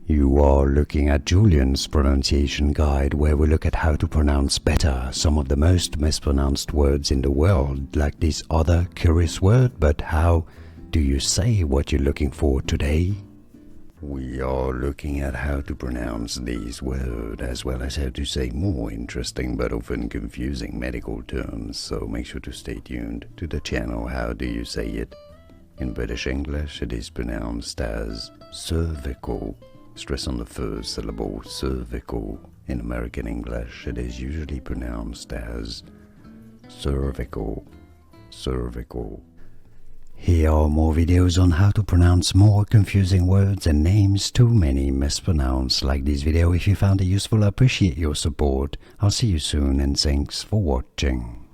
You are looking at Julian's pronunciation guide, where we look at how to pronounce better some of the most mispronounced words in the world, like this other curious word. But how do you say what you're looking for today? We are looking at how to pronounce these words, as well as how to say more interesting but often confusing medical terms, so make sure to stay tuned to the channel. How do you say it? In British English, it is pronounced as cervical. Stress on the first syllable, cervical. In American English, it is usually pronounced as cervical, cervical. Here are more videos on how to pronounce more confusing words and names too many mispronounced. Like this video if you found it useful. I appreciate your support. I'll see you soon and thanks for watching.